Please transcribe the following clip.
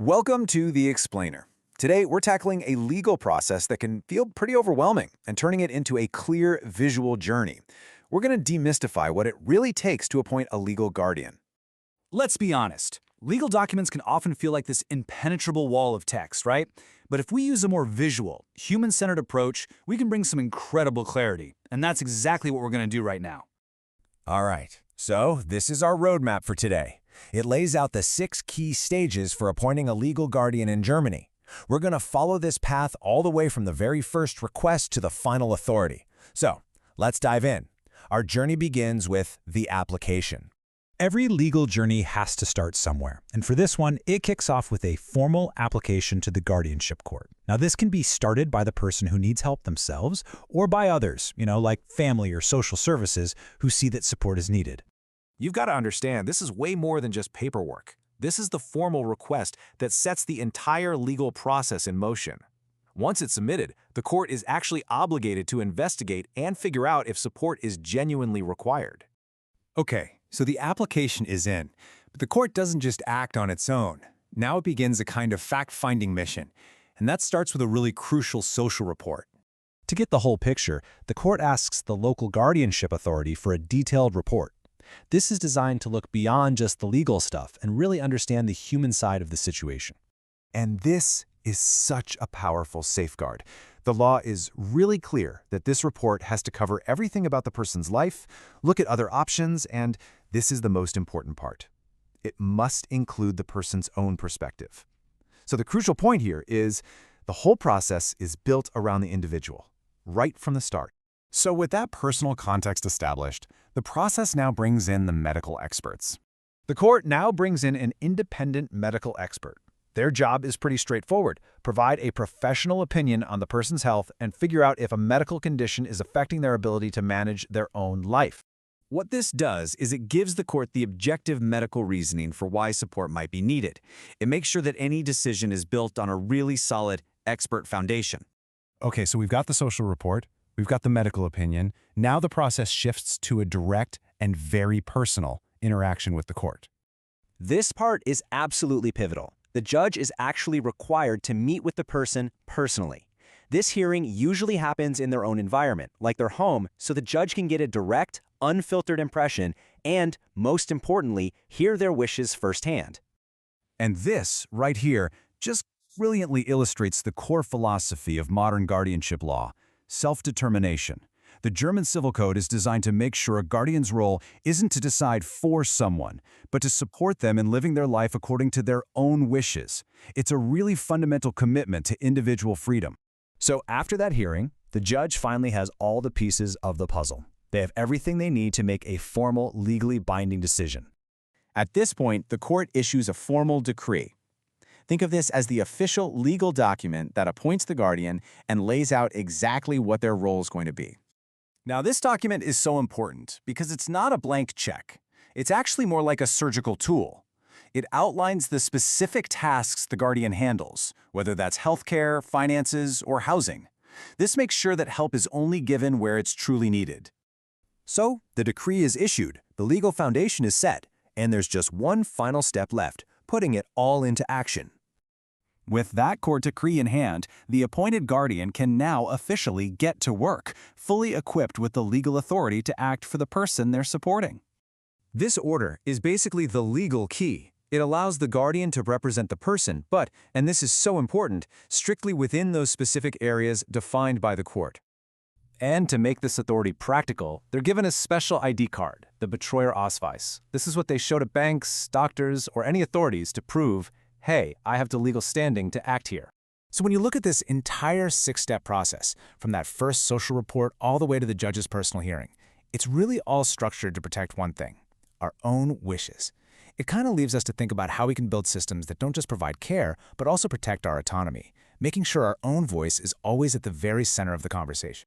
Welcome to The Explainer. Today, we're tackling a legal process that can feel pretty overwhelming and turning it into a clear visual journey. We're going to demystify what it really takes to appoint a legal guardian. Let's be honest. Legal documents can often feel like this impenetrable wall of text, right? But if we use a more visual, human-centered approach, we can bring some incredible clarity. And that's exactly what we're going to do right now. All right, so this is our roadmap for today. It lays out the 6 key stages for appointing a legal guardian in Germany. We're going to follow this path all the way from the very first request to the final authority. So, let's dive in. Our journey begins with the application. Every legal journey has to start somewhere, and for this one, it kicks off with a formal application to the guardianship court. Now, this can be started by the person who needs help themselves or by others, like family or social services who see that support is needed. You've got to understand, this is way more than just paperwork. This is the formal request that sets the entire legal process in motion. Once it's submitted, the court is actually obligated to investigate and figure out if support is genuinely required. Okay, so the application is in, but the court doesn't just act on its own. Now it begins a kind of fact-finding mission, and that starts with a really crucial social report. To get the whole picture, the court asks the local guardianship authority for a detailed report. This is designed to look beyond just the legal stuff and really understand the human side of the situation. And this is such a powerful safeguard. The law is really clear that this report has to cover everything about the person's life, look at other options, and this is the most important part. It must include the person's own perspective. So the crucial point here is the whole process is built around the individual, right from the start. So with that personal context established, the process now brings in the medical experts. The court now brings in an independent medical expert. Their job is pretty straightforward: provide a professional opinion on the person's health and figure out if a medical condition is affecting their ability to manage their own life. What this does is it gives the court the objective medical reasoning for why support might be needed. It makes sure that any decision is built on a really solid expert foundation. Okay, so we've got the social report, we've got the medical opinion. Now the process shifts to a direct and very personal interaction with the court. This part is absolutely pivotal. The judge is actually required to meet with the person personally. This hearing usually happens in their own environment, like their home, so the judge can get a direct, unfiltered impression and, most importantly, hear their wishes firsthand. And this, right here, just brilliantly illustrates the core philosophy of modern guardianship law: self-determination. The German Civil Code is designed to make sure a guardian's role isn't to decide for someone, but to support them in living their life according to their own wishes. It's a really fundamental commitment to individual freedom. So after that hearing, the judge finally has all the pieces of the puzzle. They have everything they need to make a formal, legally binding decision. At this point, the court issues a formal decree. Think of this as the official legal document that appoints the guardian and lays out exactly what their role is going to be. Now, this document is so important because it's not a blank check. It's actually more like a surgical tool. It outlines the specific tasks the guardian handles, whether that's healthcare, finances, or housing. This makes sure that help is only given where it's truly needed. So, the decree is issued, the legal foundation is set, and there's just one final step left: putting it all into action. With that court decree in hand, the appointed guardian can now officially get to work, fully equipped with the legal authority to act for the person they're supporting. This order is basically the legal key. It allows the guardian to represent the person, but, and this is so important, strictly within those specific areas defined by the court. And to make this authority practical, they're given a special ID card, the Betreuerausweis. This is what they show to banks, doctors, or any authorities to prove, hey, I have the legal standing to act here. So when you look at this entire 6-step process, from that first social report all the way to the judge's personal hearing, it's really all structured to protect one thing: our own wishes. It kind of leaves us to think about how we can build systems that don't just provide care, but also protect our autonomy, making sure our own voice is always at the very center of the conversation.